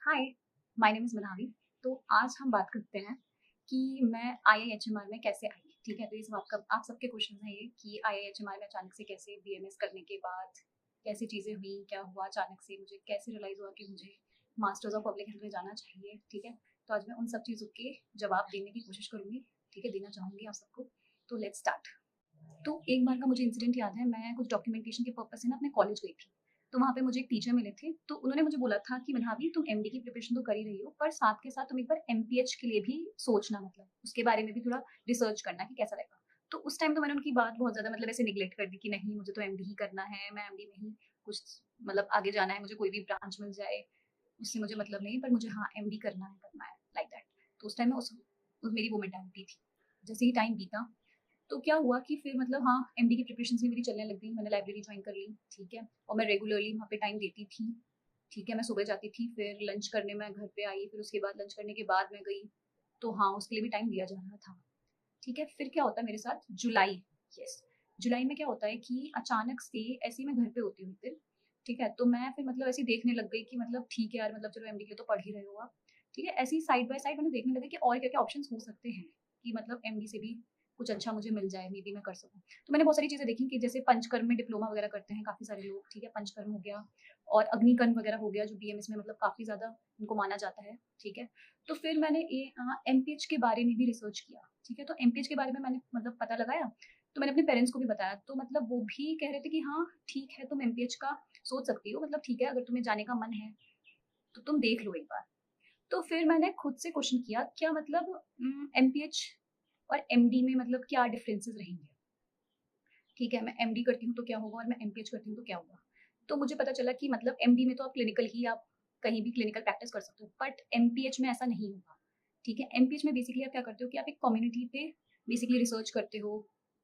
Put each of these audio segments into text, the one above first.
Hi, my name is Manali. तो आज हम बात करते हैं कि मैं आईआईएचएमआर में कैसे आई, ठीक है? तो ये सब आप सबके क्वेश्चन हैं ये कि आईआईएचएमआर में अचानक से कैसे बीएमएस करने के बाद कैसी चीज़ें हुई, क्या हुआ अचानक से, मुझे कैसे रियलाइज़ हुआ कि मुझे मास्टर्स ऑफ पब्लिक हेल्थ में जाना चाहिए, ठीक है? तो आज मैं उन सब चीज़ों के जवाब देने की कोशिश करूँगी, ठीक है? देना चाहूँगी आप सबको। तो लेट्स स्टार्ट। तो एक बार का मुझे इंसिडेंट याद है, मैं कुछ डॉक्यूमेंटेशन के पर्पज़ से ना अपने कॉलेज गई थी। तो वहाँ पे मुझे एक टीचर मिले थे, तो उन्होंने मुझे बोला था कि "मनावी, तुम एमडी की प्रिपरेशन तो कर ही रही हो, पर साथ के साथ तुम एक बार एमपीएच के लिए भी सोचना, मतलब उसके बारे में भी थोड़ा रिसर्च करना कि कैसा रहेगा।" तो उस टाइम तो मैंने उनकी बात बहुत ज़्यादा मतलब ऐसे नेगलेक्ट कर दी कि नहीं, मुझे तो एमडी ही करना है, मैं एमडी में ही कुछ मतलब आगे जाना है, मुझे कोई भी ब्रांच मिल जाए, उससे मुझे मतलब नहीं, पर मुझे हाँ, एमडी करना है, लाइक दैट। तो उस टाइम में उस मेरी वो मेंटालिटी थी। जैसे ही टाइम बीता तो क्या हुआ कि फिर मतलब हाँ, एमडी की प्रिपरेशंस भी मेरी चलने लग गई, मैंने लाइब्रेरी जॉइन कर ली, ठीक है? और मैं रेगुलरली वहाँ पे टाइम देती थी, ठीक है? मैं सुबह जाती थी, फिर लंच करने मैं घर पे आई, फिर उसके बाद लंच करने के बाद मैं गई, तो हाँ, उसके लिए भी टाइम दिया जा रहा था, ठीक है? फिर क्या होता है मेरे साथ जुलाई, यस, जुलाई में क्या होता है कि अचानक से ऐसे ही मैं घर पे होती हूँ एक दिन, ठीक है? तो मैं फिर मतलब ऐसे ही देखने लग गई कि मतलब ठीक है यार, मतलब चलो एमडी के लिए तो पढ़ ही रहे हो आप, ठीक है? ऐसे ही साइड बाय साइड मैंने देखने लगी कि और क्या-क्या ऑप्शंस हो सकते हैं कि मतलब एमडी से भी कुछ अच्छा मुझे मिल जाए, मे बी मैं कर सकूँ। तो मैंने बहुत सारी चीज़ें देखी कि जैसे पंचकर्म में डिप्लोमा वगैरह करते हैं काफ़ी सारे लोग, ठीक है? पंचकर्म हो गया और अग्निकर्म वगैरह हो गया जो बीएमएस में मतलब काफ़ी ज़्यादा उनको माना जाता है, ठीक है? तो फिर मैंने एमपीएच के बारे में भी रिसर्च किया, ठीक है? तो एमपीएच के बारे में मैंने मतलब पता लगाया, तो मैंने अपने पेरेंट्स को भी बताया, तो मतलब वो भी कह रहे थे कि हाँ, ठीक है, तुम एमपीएच का सोच सकती हो, मतलब ठीक है, अगर तुम्हें जाने का मन है, तो तुम देख लो एक बार। तो फिर मैंने खुद से क्वेश्चन किया, क्या मतलब एमपीएच और एमडी में मतलब क्या डिफरेंसेस रहेंगे? ठीक है, मैं एमडी करती हूँ तो क्या होगा और मैं एमपीएच करती हूँ तो क्या होगा? तो मुझे पता चला कि मतलब एमडी में तो आप क्लिनिकल ही आप कहीं भी क्लिनिकल प्रैक्टिस कर सकते हो, बट एमपीएच में ऐसा नहीं होगा, ठीक है? एमपीएच में बेसिकली आप क्या करते हो कि आप एक कम्युनिटी पे बेसिकली रिसर्च करते हो,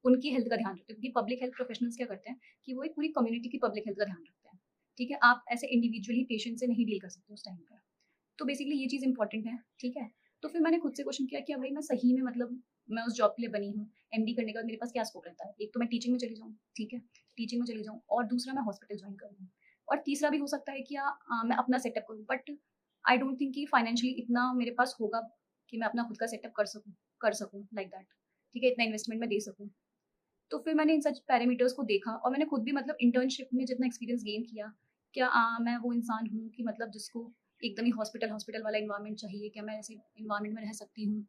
उनकी हेल्थ का ध्यान रखते हो, क्योंकि पब्लिक हेल्थ प्रोफेशनल्स क्या करते हैं कि वो एक पूरी कम्युनिटी की पब्लिक हेल्थ का ध्यान रखते हैं, ठीक है? आप ऐसे इंडिविजुअली पेशेंट से नहीं डील कर सकते उस टाइम पे। तो बेसिकली ये चीज़ इम्पोर्टेंट है, ठीक है? तो फिर मैंने खुद से क्वेश्चन किया कि भाई मैं सही में मतलब मैं उस जॉब के लिए बनी हूँ, एमडी करने के बाद मेरे पास क्या स्कोप रहता है? एक तो मैं टीचिंग में चली जाऊँ, ठीक है? टीचिंग में चली जाऊँ और दूसरा मैं हॉस्पिटल जॉइन कर लूँ और तीसरा भी हो सकता है कि मैं अपना सेटअप करूँ, बट आई डोंट थिंक कि फाइनेंशियली इतना मेरे पास होगा कि मैं अपना खुद का सेटअप कर सकूँ लाइक दैट, ठीक है? इतना इन्वेस्टमेंट मैं दे सकूँ। तो फिर मैंने इन सच पैरामीटर्स को देखा और मैंने खुद भी मतलब इंटर्नशिप में जितना एक्सपीरियंस गेन किया, क्या मैं वो इंसान हूँ कि मतलब जिसको एकदम ही हॉस्पिटल हॉस्पिटल वाला एनवायरनमेंट चाहिए? क्या मैं ऐसे एनवायरनमेंट में रह सकती हूँ?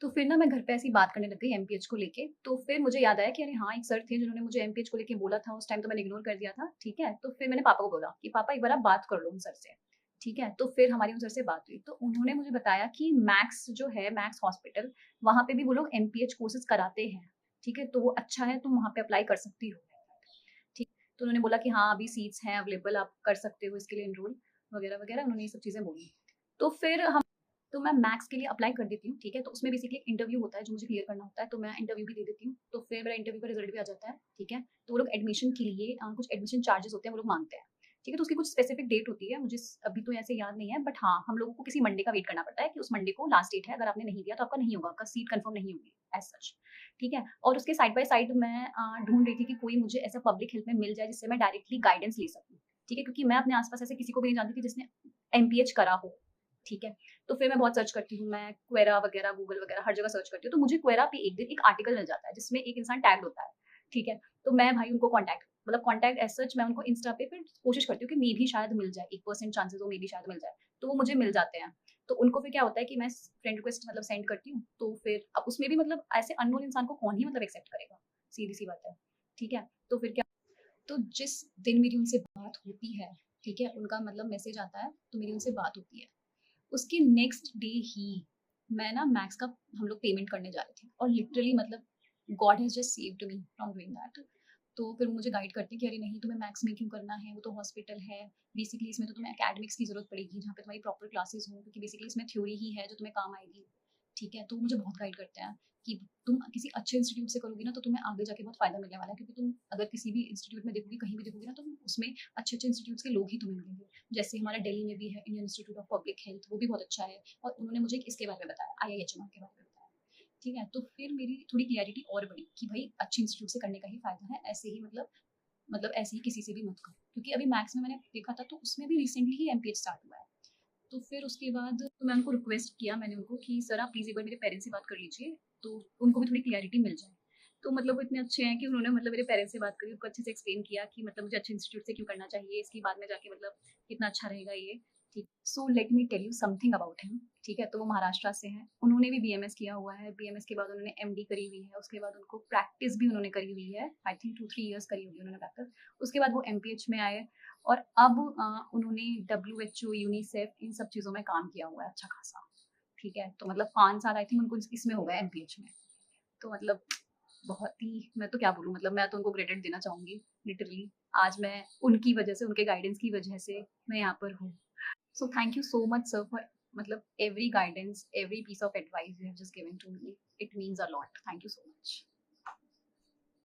तो फिर ना मैं घर पे ऐसे ही बात करने लग गई एमपीएच को लेके। तो फिर मुझे याद आया कि अरे हाँ, एक सर थे जिन्होंने मुझे एमपीएच को लेके बोला था, उस टाइम तो मैंने इग्नोर कर दिया था, ठीक है? तो फिर मैंने पापा को बोला कि पापा एक बार आप बात कर लो उन सर से, ठीक है? तो फिर हमारी उन सर से बात हुई। तो उन्होंने मुझे बताया कि मैक्स जो है, मैक्स हॉस्पिटल, वहाँ पे भी वो लोग एमपीएच कोर्सेज़ कराते हैं, ठीक है? तो वो अच्छा है, तुम वहाँ पे अप्लाई कर सकती हो। ठीक, तो उन्होंने बोला कि हाँ, अभी सीट्स हैं अवेलेबल, आप कर सकते हो इसके लिए एनरोल वगैरह-वगैरह, उन्होंने ये सब चीज़ें बोली। तो फिर हम तो मैं मैथ्स के लिए अप्लाई कर देती हूँ, ठीक है? तो उसमें बेसिकली एक इंटरव्यू होता है जो मुझे क्लियर करना होता है, तो मैं इंटरव्यू भी दे देती हूँ। तो फिर मेरा इंटरव्यू का रिज़ल्ट भी आ जाता है, ठीक है? तो वो लोग एडमिशन के लिए कुछ एडमिशन चार्जेज़ होते हैं, वो लोग माँगते हैं, ठीक है? तो उसकी कुछ स्पेसिफिक डेट होती है, मुझे अभी तो ऐसे याद नहीं है, बट हाँ, हम लोगों को किसी मंडे का वेट करना पड़ता है कि उस मंडे को लास्ट डेट है, अगर आपने नहीं दिया तो आपका नहीं होगा, आपका सीट कन्फर्म नहीं होगी एज़ सच, ठीक है? और उसके साइड बाय साइड मैं ढूँढ रही थी कि कोई मुझे ऐसा पब्लिक हेल्थ में मिल जाए जिससे मैं डायरेक्टली गाइडेंस ले सकूँ, ठीक है? क्योंकि मैं अपने आस-पास ऐसे किसी को भी नहीं जानती थी जिसने एमपीएच करा हो, ठीक है? तो फिर मैं बहुत सर्च करती हूँ, मैं क्वेरा वगैरह, गूगल वगैरह हर जगह सर्च करती हूँ, तो मुझे क्वेरा पे एक दिन एक आर्टिकल मिल जाता है जिसमें एक इंसान टैग्ड होता है, ठीक है? तो मैं भाई उनको कॉन्टैक्ट एज़ सच मैं उनको इंस्टा पे फिर कोशिश करती हूँ कि मे बी शायद मिल जाए, 1% चांसेस हो मे बी शायद मिल जाए, तो वो मुझे मिल जाते हैं। तो उनको फिर क्या होता है कि मैं फ्रेंड रिक्वेस्ट मतलब सेंड करती हूँ, तो फिर अब उसमें भी मतलब ऐसे अननोन इंसान को कौन ही मतलब एक्सेप्ट करेगा, सीधी-सी बात है, ठीक है? तो फिर क्या, तो जिस दिन मेरी उनसे बात होती है, ठीक है? उनका मतलब मैसेज आता है, तो मेरी उनसे बात होती है। उसके नेक्स्ट डे ही मैं ना मैक्स का हम लोग पेमेंट करने जा रहे थे और लिटरली मतलब God has just saved me from doing that. तो फिर वो मुझे गाइड करते हैं कि अरे नहीं, तुम्हें मैक्स में क्यों करना है, वो तो हॉस्पिटल है, बेसिकली इसमें तो तुम्हें एकेडमिक्स की ज़रूरत पड़ेगी जहाँ पे तुम्हारी प्रॉपर क्लासेस हों, क्योंकि बेसिकली इसमें थ्योरी ही है जो तुम्हें काम आएगी, ठीक है? तो वो मुझे बहुत गाइड करते हैं कि तुम किसी अच्छे इंस्टीट्यूट से करोगी ना तो तुम्हें आगे जाके बहुत फ़ायदा मिलने वाला है, क्योंकि तुम अगर किसी भी इंस्टीट्यूट में देखोगी, कहीं भी देखोगी ना, तो उसमें अच्छे-अच्छे इंस्टीट्यूट्स के लोग ही तुम्हें मिलेंगे। जैसे हमारा दिल्ली में भी है Indian institute of public health, वो भी बहुत अच्छा है और उन्होंने मुझे इसके बारे में बताया, आईआईएचएमआर के बारे में बताया, ठीक है? तो फिर मेरी थोड़ी क्लैरिटी और बढ़ी कि भाई अच्छे इंस्टीट्यूट से करने का ही फ़ायदा है, ऐसे ही मतलब ऐसे ही किसी से भी मत करो, क्योंकि अभी मैथ्स में मैंने देखा था तो उसमें भी रिसेंटली ही एमपीएच स्टार्ट हुआ है। तो फिर उसके बाद तो मैं उनको रिक्वेस्ट किया, मैंने उनको कि सर आप प्लीज़ एक बार मेरे पेरेंट्स से बात कर लीजिए, तो उनको भी थोड़ी क्लैरिटी मिल जाए। तो मतलब वो इतने अच्छे हैं कि उन्होंने मतलब मेरे पेरेंट्स से बात करी, उनको अच्छे से एक्सप्लेन किया कि मतलब मुझे अच्छे इंस्टीट्यूट से क्यों करना चाहिए, इसके बाद में जाके मतलब कितना अच्छा रहेगा ये। ठीक, so let me tell you something about him. ठीक है, तो वो महाराष्ट्र से हैं, उन्होंने भी बीएमएस किया हुआ है, बीएमएस के बाद उन्होंने एमडी करी हुई है, उसके बाद उनको प्रैक्टिस भी उन्होंने करी हुई है, आई थिंक 2-3 ईयर्स करी हुई है उन्होंने प्रैक्टिस। उसके बाद वो एमपीएच में आए और अब उन्होंने डब्ल्यूएचओ, यूनिसेफ इन सब चीज़ों में काम किया हुआ है अच्छा खासा। ठीक है, तो मतलब 5 साल आई थिंक उनको इसमें हो गया एमपीएच में। तो मतलब बहुत ही, मैं तो क्या बोलूँ, मतलब मैं तो उनको क्रेडिट देना चाहूँगी लिटरली। आज मैं उनकी वजह से, उनके गाइडेंस की वजह से मैं यहाँ पर हूँ। So thank you so much sir for मतलब every guidance, every piece of advice you have just given to me. It means a lot. Thank you so much.